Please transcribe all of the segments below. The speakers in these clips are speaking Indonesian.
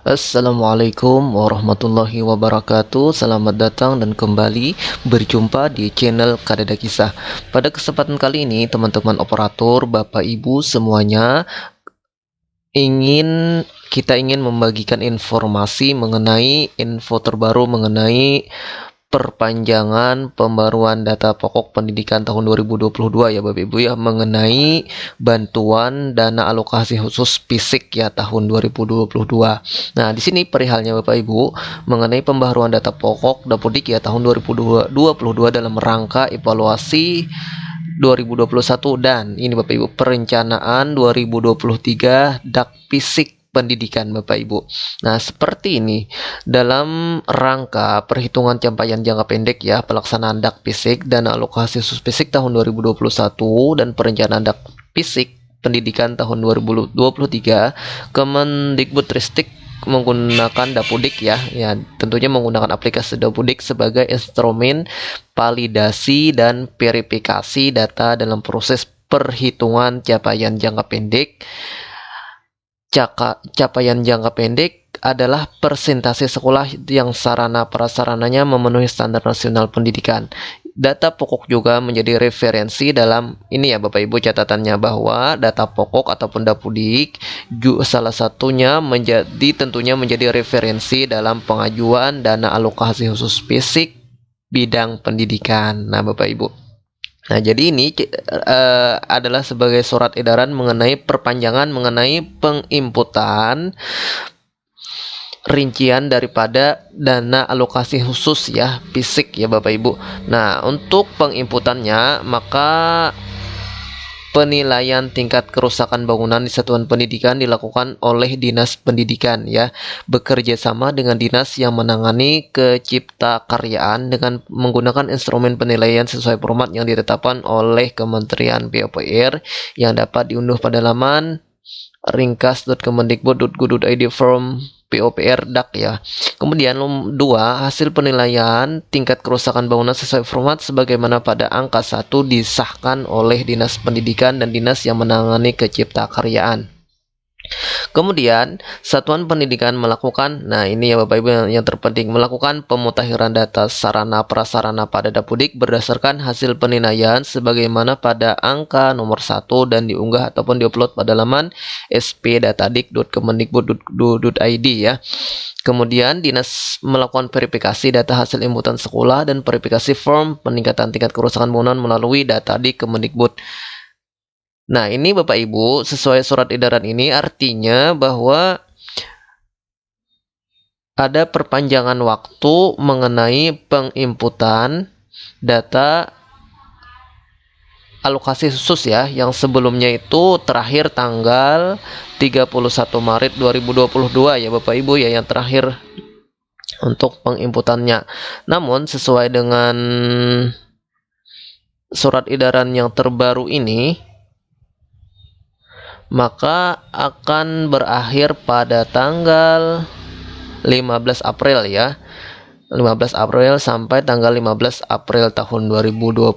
Assalamualaikum warahmatullahi wabarakatuh. Selamat datang dan kembali berjumpa di channel Kadada Kisah. Pada kesempatan kali ini, teman-teman operator, Bapak Ibu semuanya, kita ingin membagikan informasi mengenai info terbaru mengenai perpanjangan pembaruan data pokok pendidikan tahun 2022 ya Bapak Ibu ya, mengenai bantuan dana alokasi khusus fisik ya tahun 2022. Nah, di sini perihalnya Bapak Ibu mengenai pembaruan data pokok Dapodik ya tahun 2022 dalam rangka evaluasi 2021 dan ini Bapak Ibu perencanaan 2023 dak fisik pendidikan Bapak Ibu. Nah, seperti ini dalam rangka perhitungan capaian jangka pendek ya pelaksanaan dak fisik dan alokasi khusus fisik tahun 2021 dan perencanaan dak fisik pendidikan tahun 2023, Kemendikbudristek menggunakan Dapodik ya tentunya menggunakan aplikasi Dapodik sebagai instrumen validasi dan verifikasi data dalam proses perhitungan capaian jangka pendek. Capaian jangka pendek adalah persentase sekolah yang sarana prasarananya memenuhi standar nasional pendidikan. Data pokok juga menjadi referensi dalam ini ya Bapak Ibu, catatannya bahwa data pokok ataupun Dapodik salah satunya tentunya menjadi referensi dalam pengajuan dana alokasi khusus fisik bidang pendidikan. Nah Bapak Ibu, nah, jadi ini adalah sebagai surat edaran mengenai perpanjangan mengenai penginputan rincian daripada dana alokasi khusus ya fisik ya Bapak Ibu. Nah, untuk penginputannya maka penilaian tingkat kerusakan bangunan di satuan pendidikan dilakukan oleh Dinas Pendidikan ya, bekerja sama dengan dinas yang menangani keciptakaryaan dengan menggunakan instrumen penilaian sesuai format yang ditetapkan oleh Kementerian PUPR yang dapat diunduh pada laman ringkas.kemendikbud.go.id form PUPR DAK ya. Kemudian 2, hasil penilaian tingkat kerusakan bangunan sesuai format sebagaimana pada angka 1 disahkan oleh Dinas Pendidikan dan dinas yang menangani keciptakaryaan. Kemudian satuan pendidikan melakukan, nah ini ya Bapak Ibu yang terpenting, melakukan pemutakhiran data sarana prasarana pada Dapodik berdasarkan hasil penilaian sebagaimana pada angka nomor 1 dan diunggah ataupun diupload pada laman sp.datadik.kemendikbud.go.id ya. Kemudian dinas melakukan verifikasi data hasil inputan sekolah dan verifikasi form peningkatan tingkat kerusakan bangunan melalui Datadik Kemendikbud. Nah, ini Bapak Ibu, sesuai surat edaran ini artinya bahwa ada perpanjangan waktu mengenai penginputan data alokasi khusus ya, yang sebelumnya itu terakhir tanggal 31 Maret 2022 ya Bapak Ibu ya, yang terakhir untuk penginputannya. Namun sesuai dengan surat edaran yang terbaru ini, maka akan berakhir pada tanggal 15 April ya. 15 April sampai tanggal 15 April tahun 2022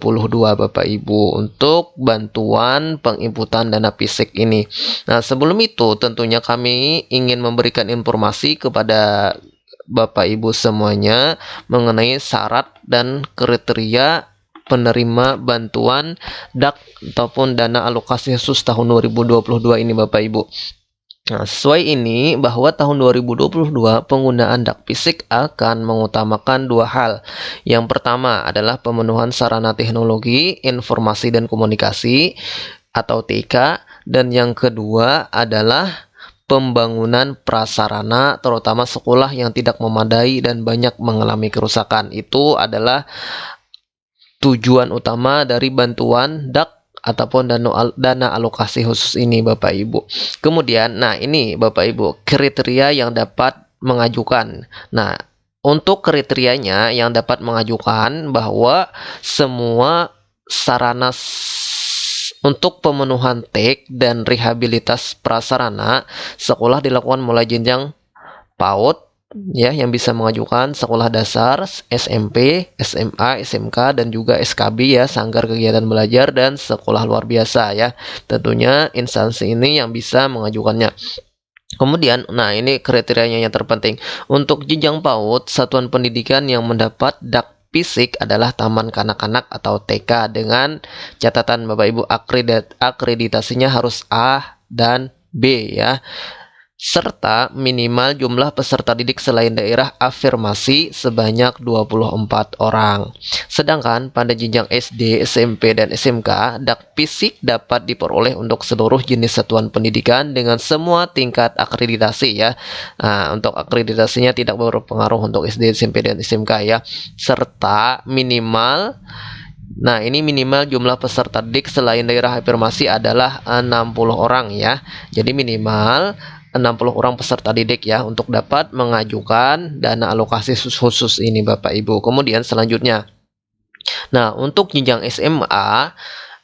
Bapak Ibu untuk bantuan penginputan dana fisik ini. Nah, sebelum itu tentunya kami ingin memberikan informasi kepada Bapak Ibu semuanya mengenai syarat dan kriteria penerima bantuan DAK ataupun dana alokasi khusus tahun 2022 ini Bapak Ibu. Nah, sesuai ini bahwa tahun 2022 penggunaan DAK fisik akan mengutamakan 2 hal. Yang pertama adalah pemenuhan sarana teknologi, informasi dan komunikasi atau TIK, dan yang kedua adalah pembangunan prasarana terutama sekolah yang tidak memadai dan banyak mengalami kerusakan. Itu adalah tujuan utama dari bantuan DAK ataupun dana alokasi khusus ini Bapak Ibu. Kemudian, nah ini Bapak Ibu, kriteria yang dapat mengajukan. Nah, untuk kriterianya yang dapat mengajukan bahwa semua sarana untuk pemenuhan TIK dan rehabilitas prasarana sekolah dilakukan mulai jenjang PAUD ya, yang bisa mengajukan sekolah dasar, SMP, SMA, SMK dan juga SKB ya, Sanggar Kegiatan Belajar dan sekolah luar biasa ya. Tentunya instansi ini yang bisa mengajukannya. Kemudian, nah ini kriterianya yang terpenting. Untuk jenjang PAUD, satuan pendidikan yang mendapat dak fisik adalah taman kanak-kanak atau TK dengan catatan Bapak Ibu akreditasinya harus A dan B ya. Serta minimal jumlah peserta didik selain daerah afirmasi sebanyak 24 orang. Sedangkan pada jenjang SD, SMP, dan SMK, dak fisik dapat diperoleh untuk seluruh jenis satuan pendidikan dengan semua tingkat akreditasi ya. Nah, untuk akreditasinya tidak berpengaruh untuk SD, SMP, dan SMK ya. Serta minimal ini minimal jumlah peserta didik selain daerah afirmasi adalah 60 orang ya. Jadi minimal 60 orang peserta didik ya untuk dapat mengajukan dana alokasi khusus ini Bapak Ibu. Kemudian selanjutnya, nah untuk jenjang SMA,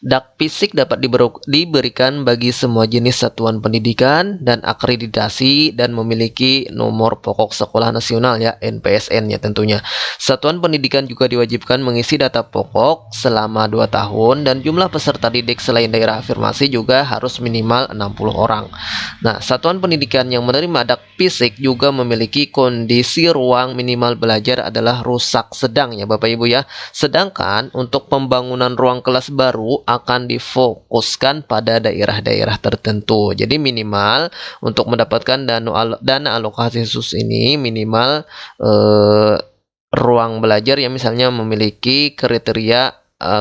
dak fisik dapat diberikan bagi semua jenis satuan pendidikan dan akreditasi dan memiliki nomor pokok sekolah nasional ya, NPSN ya tentunya. Satuan pendidikan juga diwajibkan mengisi data pokok selama 2 tahun dan jumlah peserta didik selain daerah afirmasi juga harus minimal 60 orang. Nah, satuan pendidikan yang menerima dak fisik juga memiliki kondisi ruang minimal belajar adalah rusak sedang ya Bapak Ibu ya. Sedangkan untuk pembangunan ruang kelas baru akan difokuskan pada daerah-daerah tertentu. Jadi minimal untuk mendapatkan dana alokasi khusus ini minimal ruang belajar yang misalnya memiliki kriteria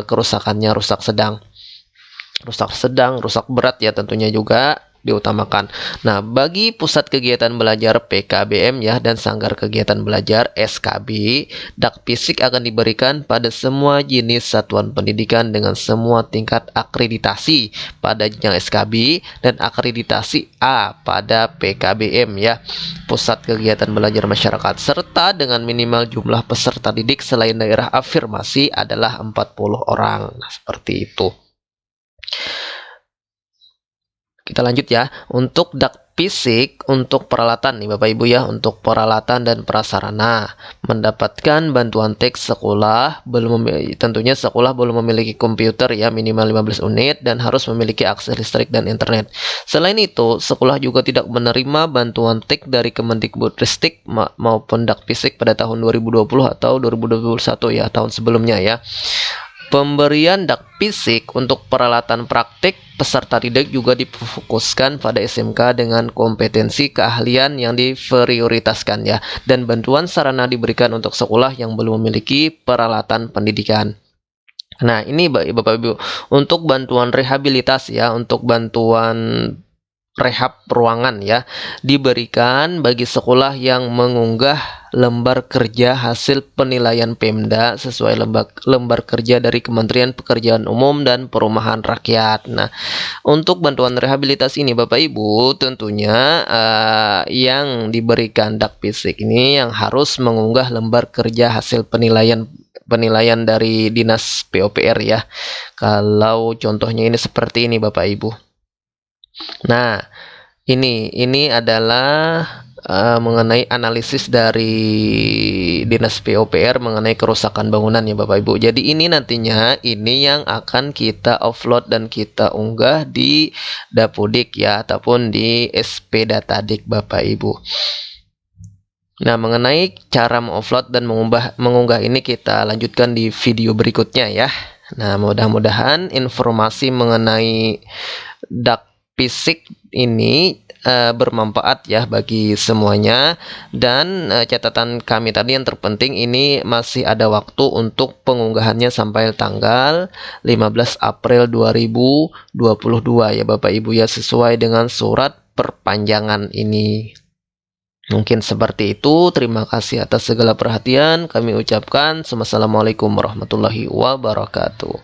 kerusakannya rusak sedang, rusak berat ya tentunya juga diutamakan. Nah, bagi pusat kegiatan belajar PKBM ya dan sanggar kegiatan belajar SKB, dak fisik akan diberikan pada semua jenis satuan pendidikan dengan semua tingkat akreditasi pada jenjang SKB dan akreditasi A pada PKBM ya, pusat kegiatan belajar masyarakat, serta dengan minimal jumlah peserta didik selain daerah afirmasi adalah 40 orang. Nah, seperti itu. Kita lanjut ya. Untuk dak fisik untuk peralatan nih Bapak Ibu ya, untuk peralatan dan prasarana mendapatkan bantuan teks sekolah tentunya sekolah belum memiliki komputer ya, minimal 15 unit dan harus memiliki akses listrik dan internet. Selain itu, sekolah juga tidak menerima bantuan teks dari Kemendikbudristek maupun dak fisik pada tahun 2020 atau 2021 ya, tahun sebelumnya ya. Pemberian dak fisik untuk peralatan praktik peserta didik juga difokuskan pada SMK dengan kompetensi keahlian yang diprioritaskan ya, dan bantuan sarana diberikan untuk sekolah yang belum memiliki peralatan pendidikan. Nah, ini Bapak Ibu, untuk bantuan rehabilitasi ya, untuk bantuan rehab ruangan ya, diberikan bagi sekolah yang mengunggah lembar kerja hasil penilaian Pemda sesuai lembar kerja dari Kementerian Pekerjaan Umum dan Perumahan Rakyat. Nah, untuk bantuan rehabilitasi ini Bapak Ibu tentunya yang diberikan dak fisik ini yang harus mengunggah lembar kerja hasil penilaian dari Dinas PUPR ya. Kalau contohnya ini seperti ini Bapak Ibu. Nah, ini adalah mengenai analisis dari Dinas PUPR mengenai kerusakan bangunan ya Bapak Ibu. Jadi ini nantinya ini yang akan kita upload dan kita unggah di Dapudik ya, ataupun di SP Datadik Bapak Ibu. Nah, mengenai cara mengupload dan mengunggah ini kita lanjutkan di video berikutnya ya. Nah, mudah-mudahan informasi mengenai dak fisik ini bermanfaat ya bagi semuanya, dan catatan kami tadi yang terpenting ini masih ada waktu untuk pengunggahannya sampai tanggal 15 April 2022 ya Bapak Ibu ya, sesuai dengan surat perpanjangan ini. Mungkin seperti itu. Terima kasih atas segala perhatian. Kami ucapkan wassalamualaikum warahmatullahi wabarakatuh.